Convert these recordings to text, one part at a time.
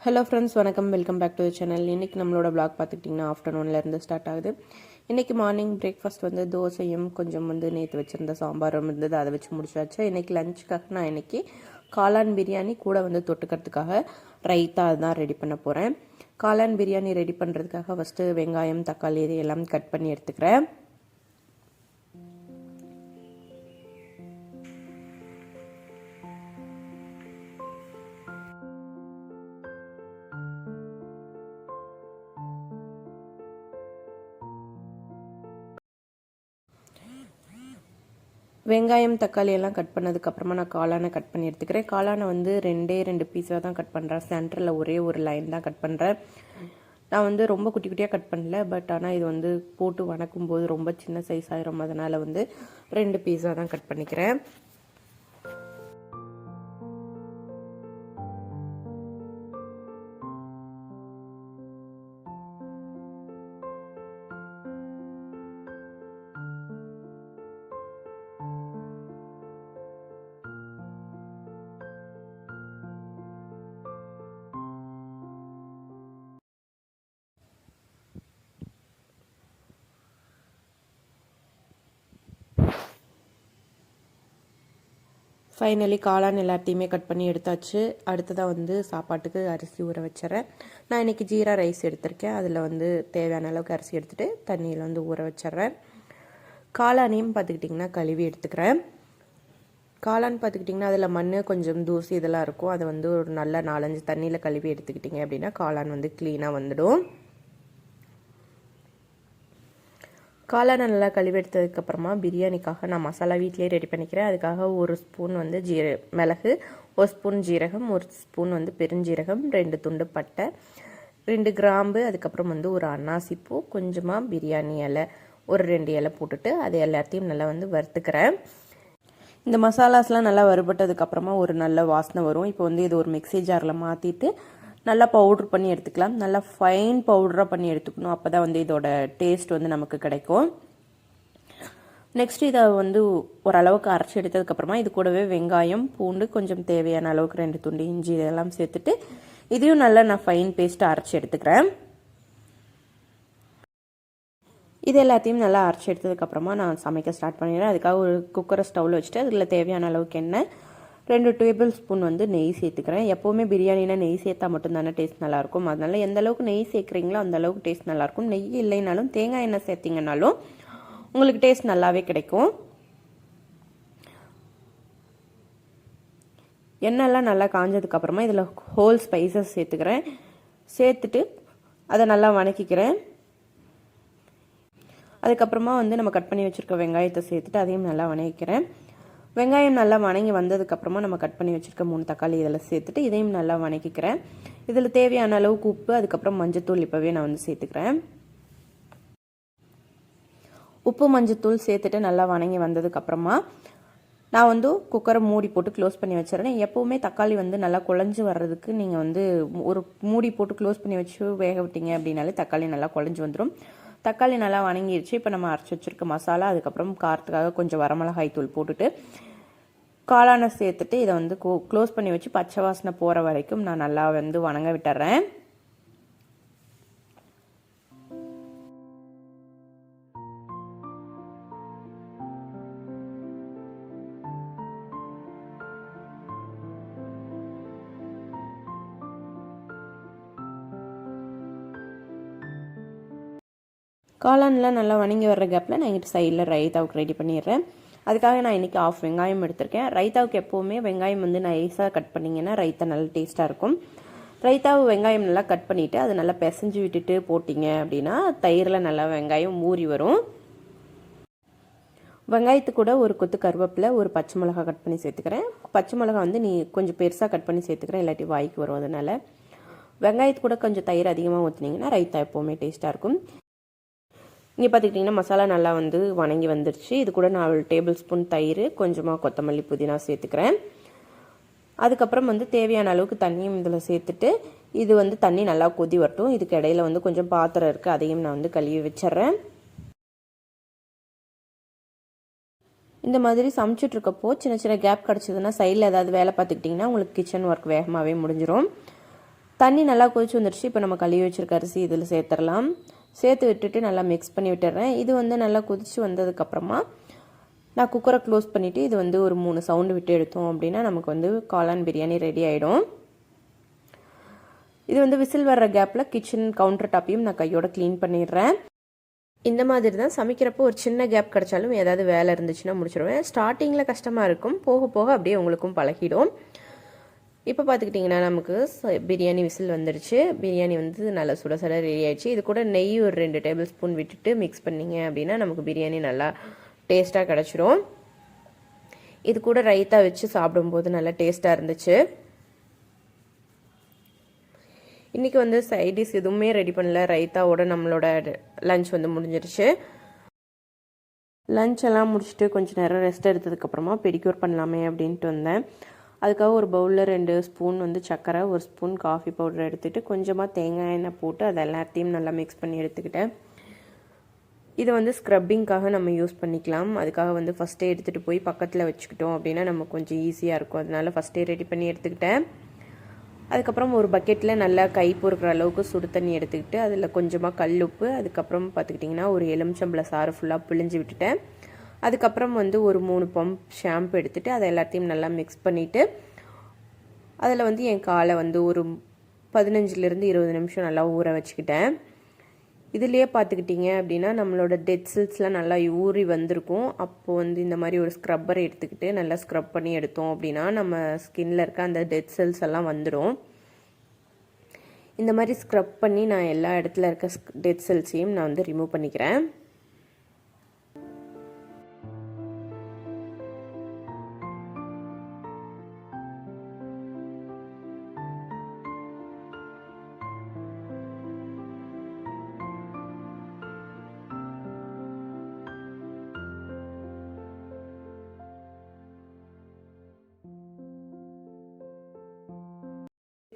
Hello friends, வணக்கம். Welcome back to the channel. இன்றைக்கி நம்மளோட vlog பார்த்துக்கிட்டிங்கன்னா ஆஃப்டர்நூன்லேருந்து ஸ்டார்ட் ஆகுது. இன்றைக்கி மார்னிங் பிரேக்ஃபாஸ்ட் வந்து தோசையும் கொஞ்சம் நேற்று வச்சுருந்த சாம்பாரும் இருந்தது, அதை வச்சு முடிச்சாச்சு. இன்றைக்கி லஞ்சுக்காக நான் இன்றைக்கி காளான் பிரியாணி கூட தொட்டுக்கிறதுக்காக ரைத்தா தான் ரெடி பண்ண போகிறேன். காளான் பிரியாணி ரெடி பண்ணுறதுக்காக ஃபஸ்ட்டு வெங்காயம், தக்காளி இது எல்லாம் கட் பண்ணி எடுத்துக்கிறேன். வெங்காயம், தக்காளி எல்லாம் கட் பண்ணதுக்கப்புறமா நான் காளானை கட் பண்ணி எடுத்துக்கிறேன். காளானை ரெண்டு பீஸாக தான் கட் பண்ணுறேன். சென்டரில் ஒரே ஒரு லைன் தான் கட் பண்ணுறேன். நான் ரொம்ப குட்டி குட்டியாக கட் பண்ணல, பட் ஆனால் இது போட்டு வணக்கும் போது ரொம்ப சின்ன சைஸ் ஆயிரும். அதனால் 2 பீஸாக தான் கட் பண்ணிக்கிறேன். ஃபைனலி காளான் எல்லாத்தையுமே கட் பண்ணி எடுத்தாச்சு. அடுத்ததாக சாப்பாட்டுக்கு அரிசி ஊற வச்சிடறேன். நான் இன்றைக்கி ஜீரா ரைஸ் எடுத்திருக்கேன். அதில் தேவையான அளவுக்கு அரிசி எடுத்துகிட்டு தண்ணியில் ஊற வச்சிட்றேன். காளானையும் பார்த்துக்கிட்டிங்கன்னா கழுவி எடுத்துக்கிறேன். காளான் பார்த்துக்கிட்டிங்கன்னா அதில் மண், கொஞ்சம் தூசி இதெல்லாம் இருக்கும். அதை ஒரு நல்ல 4-5 தண்ணியில் கழுவி எடுத்துக்கிட்டிங்க அப்படின்னா காளான் க்ளீனாக வந்துடும். காளானை நல்லா கழுவி எடுத்ததுக்கப்புறமா பிரியாணிக்காக நான் மசாலா வீட்டிலே ரெடி பண்ணிக்கிறேன். அதுக்காக 1 ஸ்பூன் மிளகு, 1 ஸ்பூன் ஜீரகம், 1 ஸ்பூன் பெருஞ்சீரகம், 2 துண்டு பட்டை, 2 கிராம்பு, அதுக்கப்புறம் ஒரு அன்னாசிப்பூ, கொஞ்சமாக பிரியாணி இலை, ஒரு 2 இலை போட்டுட்டு அது எல்லாத்தையும் நல்லா வறுத்துக்கிறேன். இந்த மசாலாஸ்லாம் நல்லா வறுபட்டதுக்கப்புறமா ஒரு நல்ல வாசனை வரும். இப்போ இது ஒரு மிக்ஸி ஜாரில் மாற்றிட்டு நல்லா பவுட்ரு பண்ணி எடுத்துக்கலாம். நல்லா ஃபைன் பவுடராக பண்ணி எடுத்துக்கணும். அப்போ தான் இதோட டேஸ்ட் நமக்கு கிடைக்கும். நெக்ஸ்ட் இதை ஓரளவுக்கு அரைச்சி எடுத்ததுக்கப்புறமா இது கூடவே வெங்காயம், பூண்டு, கொஞ்சம் தேவையான அளவுக்கு 2 துண்டு இஞ்சி இதெல்லாம் சேர்த்துட்டு இதையும் நல்லா நான் ஃபைன் பேஸ்ட்டாக அரைச்சி எடுத்துக்கிறேன். இது எல்லாத்தையும் நல்லா அரைச்சி எடுத்ததுக்கப்புறமா நான் சமைக்க ஸ்டார்ட் பண்ணிடுறேன். அதுக்காக ஒரு குக்கரை ஸ்டவ்வில் வச்சுட்டு அதில் தேவையான அளவுக்கு எண்ணெய், 2 டேபிள் ஸ்பூன் நெய் சேர்த்துக்கிறேன். எப்போவுமே பிரியாணினா நெய் சேர்த்தா மட்டும்தானே டேஸ்ட் நல்லாயிருக்கும். அதனால எந்த அளவுக்கு நெய் சேர்க்குறீங்களோ அந்த அளவுக்கு டேஸ்ட் நல்லாயிருக்கும். நெய் இல்லைனாலும் தேங்காய் எண்ணெய் சேர்த்திங்கனாலும் உங்களுக்கு டேஸ்ட் நல்லாவே கிடைக்கும். எண்ணெய்லாம் நல்லா காஞ்சதுக்கப்புறமா இதில் ஹோல் ஸ்பைசஸ் சேர்த்துக்கிறேன். சேர்த்துட்டு அதை நல்லா வணக்கிக்கிறேன். அதுக்கப்புறமா நம்ம கட் பண்ணி வச்சுருக்க வெங்காயத்தை சேர்த்துட்டு அதையும் நல்லா வணக்கிக்கிறேன். வெங்காயம் நல்லா வணங்கி வந்ததுக்கப்புறமா நம்ம கட் பண்ணி வச்சுருக்க 3 தக்காளி இதில் சேர்த்துட்டு இதையும் நல்லா வணக்கிக்கிறேன். இதில் தேவையான அளவுக்கு உப்பு, அதுக்கப்புறம் மஞ்சத்தூள் இப்போவே நான் சேர்த்துக்கிறேன். உப்பு, மஞ்சத்தூள் சேர்த்துட்டு நல்லா வணங்கி வந்ததுக்கப்புறமா நான் குக்கரை மூடி போட்டு க்ளோஸ் பண்ணி வச்சிடறேன். எப்போவுமே தக்காளி நல்லா குழஞ்சி வர்றதுக்கு நீங்கள் ஒரு மூடி போட்டு க்ளோஸ் பண்ணி வச்சு வேக விட்டீங்க அப்படின்னாலே தக்காளி நல்லா குழஞ்சி வந்துடும். தக்காளி நல்லா வணங்கிடுச்சு. இப்போ நம்ம அரைச்சி வச்சுருக்க மசாலா, அதுக்கப்புறம் காரத்துக்காக கொஞ்சம் வரமிளகாய் தூள் போட்டுட்டு காளானை சேர்த்துட்டு இதை க்ளோஸ் பண்ணி வச்சு பச்சை வாசனை போகிற வரைக்கும் நான் நல்லா வணங்க விட்டுறேன். காளான்லாம் நல்லா வணங்கி வர்ற கேப்பில் நான் இங்கிட்ட சைடில் ரைத்தாவுக்கு ரெடி பண்ணிடுறேன். அதுக்காக நான் இன்றைக்கி 1/2 வெங்காயம் எடுத்திருக்கேன். ரைத்தாவுக்கு எப்போவுமே வெங்காயம் நைஸாக கட் பண்ணிங்கன்னா ரைத்தா நல்லா டேஸ்ட்டாக இருக்கும். ரைத்தாவு வெங்காயம் நல்லா கட் பண்ணிவிட்டு அதை நல்லா பிசைஞ்சு விட்டுட்டு போட்டிங்க அப்படின்னா தயிரில் நல்லா வெங்காயம் ஊறி வரும். வெங்காயத்துக்கு கூட ஒரு கொத்து கருவேப்பிலை, ஒரு பச்சை மிளகா கட் பண்ணி சேர்த்துக்கிறேன். பச்சை மிளகா நீ கொஞ்சம் பெருசாக கட் பண்ணி சேர்த்துக்கிறேன், இல்லாட்டி வாய்க்கு வரும். அதனால் வெங்காயத்து கூட கொஞ்சம் தயிர் அதிகமாக ஊற்றினீங்கன்னா ரைத்தா எப்போவுமே டேஸ்ட்டாக இருக்கும். இங்கே பார்த்துக்கிட்டிங்கன்னா மசாலா நல்லா வணங்கி வந்துருச்சு. இது கூட 4 டேபிள் ஸ்பூன் தயிர், கொஞ்சமாக கொத்தமல்லி, புதினா சேர்த்துக்கிறேன். அதுக்கப்புறம் தேவையான அளவுக்கு தண்ணியும் இதில் சேர்த்துட்டு இது தண்ணி நல்லா கொதி வரட்டும். இதுக்கு இடையில கொஞ்சம் பாத்திரம் இருக்குது, அதையும் நான் கழுவி வச்சிட்றேன். இந்த மாதிரி சமைச்சிட்ருக்கப்போ சின்ன சின்ன கேப் கிடச்சிதுன்னா சைடில் ஏதாவது வேலை பார்த்துக்கிட்டிங்கன்னா உங்களுக்கு கிச்சன் ஒர்க் வேகமாகவே முடிஞ்சிடும். தண்ணி நல்லா கொதிச்சு வந்துடுச்சு. இப்போ நம்ம கழுவி வச்சுருக்க அரிசி இதில் சேர்த்துடலாம். சேர்த்து விட்டுட்டு நல்லா மிக்ஸ் பண்ணி விட்டுறேன். இது வந்து நல்லா கொதிச்சு வந்ததுக்கப்புறமா நான் குக்கரை க்ளோஸ் பண்ணிவிட்டு இது வந்து ஒரு 3 சவுண்டு விட்டு எடுத்தோம் அப்படின்னா நமக்கு வந்து காளான் பிரியாணி ரெடி ஆகிடும். இது வந்து விசில் வர்ற கேப்பில் கிச்சன் கவுண்டர் டாப்பையும் நான் கையோட க்ளீன் பண்ணிடுறேன். இந்த மாதிரி தான் சமைக்கிறப்போ ஒரு சின்ன கேப் கிடச்சாலும் ஏதாவது வேலை இருந்துச்சுன்னா முடிச்சிடுவேன். ஸ்டார்டிங்கில் கஷ்டமாக இருக்கும், போக போக அப்படியே உங்களுக்கும் பழகிடும். இப்போ பார்த்துக்கிட்டிங்கன்னா நமக்கு பிரியாணி விசில் வந்துடுச்சு. பிரியாணி வந்து நல்லா சுட சுட ரெடி ஆயிடுச்சு. இது கூட நெய் ஒரு 2 டேபிள் ஸ்பூன் விட்டுட்டு மிக்ஸ் பண்ணிங்க அப்படின்னா நமக்கு பிரியாணி நல்லா டேஸ்ட்டாக கிடச்சிரும். இது கூட ரைத்தா வச்சு சாப்பிடும்போது நல்லா டேஸ்ட்டாக இருந்துச்சு. இன்றைக்கி வந்து சைடிஷ் எதுவுமே ரெடி பண்ணல. ரைத்தாவோட நம்மளோட லஞ்ச் வந்து முடிஞ்சிருச்சு. லஞ்ச் எல்லாம் முடிச்சுட்டு கொஞ்சம் நேரம் ரெஸ்ட் எடுத்ததுக்கப்புறமா பெடிக்யூர் பண்ணலாமே அப்படின்ட்டு வந்தேன். அதுக்காக ஒரு பவுலில் 2 ஸ்பூன் வந்து சர்க்கரை, 1 ஸ்பூன் காஃபி பவுடர் எடுத்துகிட்டு கொஞ்சமாக தேங்காய் எண்ணெய் போட்டு அதை எல்லாத்தையும் நல்லா மிக்ஸ் பண்ணி எடுத்துக்கிட்டேன். இதை வந்து ஸ்க்ரப்பிங்காக நம்ம யூஸ் பண்ணிக்கலாம். அதுக்காக வந்து ஃபஸ்ட்டே எடுத்துகிட்டு போய் பக்கத்தில் வச்சுக்கிட்டோம் அப்படின்னா நமக்கு கொஞ்சம் ஈஸியாக இருக்கும். அதனால் ஃபஸ்ட்டே ரெடி பண்ணி எடுத்துக்கிட்டேன். அதுக்கப்புறம் ஒரு பக்கெட்டில் நல்லா கை பொறுக்கிற அளவுக்கு சுடு தண்ணி எடுத்துக்கிட்டு அதில் கொஞ்சமாக கல் உப்பு, அதுக்கப்புறம் பார்த்துக்கிட்டிங்கன்னா ஒரு எலுமிச்சம்பழ சாறு ஃபுல்லாக பிழிஞ்சு விட்டுட்டேன். அதுக்கப்புறம் வந்து ஒரு 3 பம்ப் ஷாம்பு எடுத்துகிட்டு அதை எல்லாத்தையும் நல்லா மிக்ஸ் பண்ணிவிட்டு அதில் வந்து என் காலை வந்து ஒரு 15லேருந்து 20 நிமிஷம் நல்லா ஊற வச்சுக்கிட்டேன். இதுலேயே பார்த்துக்கிட்டிங்க அப்படின்னா நம்மளோட டெட் செல்ஸ்லாம் நல்லா ஊறி வந்திருக்கும். அப்போது வந்து இந்த மாதிரி ஒரு ஸ்க்ரப்பரை எடுத்துக்கிட்டு நல்லா ஸ்க்ரப் பண்ணி எடுத்தோம் அப்படின்னா நம்ம ஸ்கின்னில் இருக்க அந்த டெட் செல்ஸ் எல்லாம் வந்துடும். இந்த மாதிரி ஸ்க்ரப் பண்ணி நான் எல்லா இடத்துல இருக்க டெட் செல்ஸையும் நான் வந்து ரிமூவ் பண்ணிக்கிறேன்.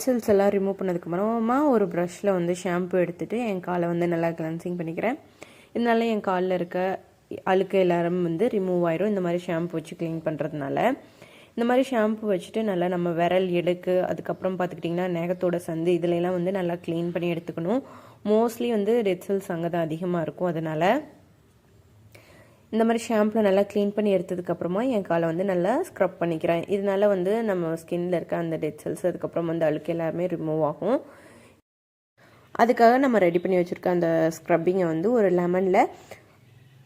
செல்ஸ் எல்லாம் ரிமூவ் பண்ணதுக்கப்புறமா ஒரு ப்ரஷில் வந்து ஷாம்பு எடுத்துகிட்டு என் காலை வந்து நல்லா கிளென்சிங் பண்ணிக்கிறேன். இதனால என் காலில் இருக்க அழுக்கு எல்லாரும் வந்து ரிமூவ் ஆயிரும் இந்த மாதிரி ஷாம்பு வச்சு க்ளீன் பண்ணுறதுனால. இந்த மாதிரி ஷாம்பு வச்சுட்டு நல்லா நம்ம விரல் இடுக்கு, அதுக்கப்புறம் பார்த்துக்கிட்டிங்கன்னா நகத்தோட சந்து இதுலலாம் வந்து நல்லா க்ளீன் பண்ணி எடுத்துக்கணும். மோஸ்ட்லி வந்து டெட் செல்ஸ் அங்கே தான் அதிகமாக இருக்கும். அதனால் இந்த மாதிரி ஷாம்பில் நல்லா க்ளீன் பண்ணி எடுத்ததுக்கப்புறமா என் காலை வந்து நல்லா ஸ்க்ரப் பண்ணிக்கிறேன். இதனால வந்து நம்ம ஸ்கின்னில் இருக்க அந்த டெட் செல்ஸ் அதுக்கப்புறம் வந்து அழுக்கு எல்லாமே ரிமூவ் ஆகும். அதுக்காக நம்ம ரெடி பண்ணி வச்சுருக்க அந்த ஸ்க்ரப்பிங்கை வந்து ஒரு லெமனில்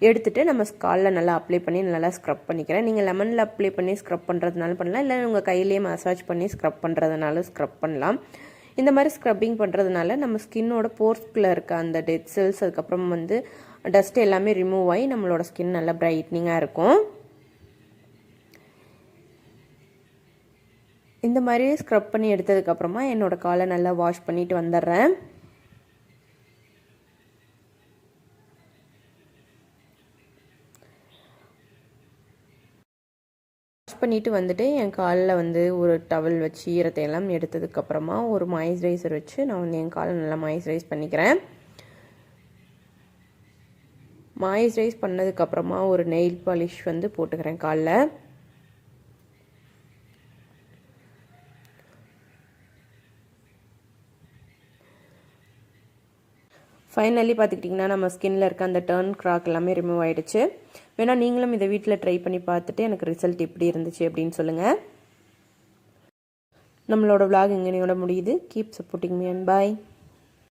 எடுத்துகிட்டு நம்ம காலில் நல்லா அப்ளை பண்ணி நல்லா ஸ்க்ரப் பண்ணிக்கிறேன். நீங்கள் லெமனில் அப்ளை பண்ணி ஸ்க்ரப் பண்ணுறதுனால பண்ணலாம், இல்லை உங்கள் கையிலேயே மசாஜ் பண்ணி ஸ்க்ரப் பண்ணுறதுனால ஸ்க்ரப் பண்ணலாம். இந்த மாதிரி ஸ்க்ரப்பிங் பண்ணுறதுனால நம்ம ஸ்கின்னோட போர்ஸ்குள்ளே இருக்க அந்த டெட் செல்ஸ் அதுக்கப்புறம் வந்து டஸ்ட் எல்லாமே ரிமூவ் ஆகி நம்மளோட ஸ்கின் நல்லா பிரைட்னிங்காக இருக்கும். இந்த மாதிரி ஸ்க்ரப் பண்ணி எடுத்ததுக்கப்புறமா என்னோடய காலை நல்லா வாஷ் பண்ணிட்டு வந்துடுறேன். வாஷ் பண்ணிட்டு வந்துட்டு என் காலில் வந்து ஒரு டவல் வச்சு ஈரத்தை எல்லாம் எடுத்ததுக்கப்புறமா ஒரு மாய்ஸ்சரைசர் வச்சு நான் வந்து என் காலை நல்லா மாய்ஸ்சரைஸ் பண்ணிக்கிறேன். மாய்ஸ்சரைஸ் பண்ணதுக்கப்புறமா ஒரு நெயில் பாலிஷ் வந்து போட்டுக்கிறேன் காலில். ஃபைனலி பார்த்துக்கிட்டிங்கன்னா நம்ம ஸ்கின்னில் இருக்க அந்த டர்ன் கிராக் எல்லாமே ரிமூவ் ஆகிடுச்சு. வேணால் நீங்களும் இதை வீட்டில் ட்ரை பண்ணி பார்த்துட்டு எனக்கு ரிசல்ட் எப்படி இருந்துச்சு அப்படின்னு சொல்லுங்கள். நம்மளோட vlog இங்கனையோட முடியுது. Keep supporting me and bye.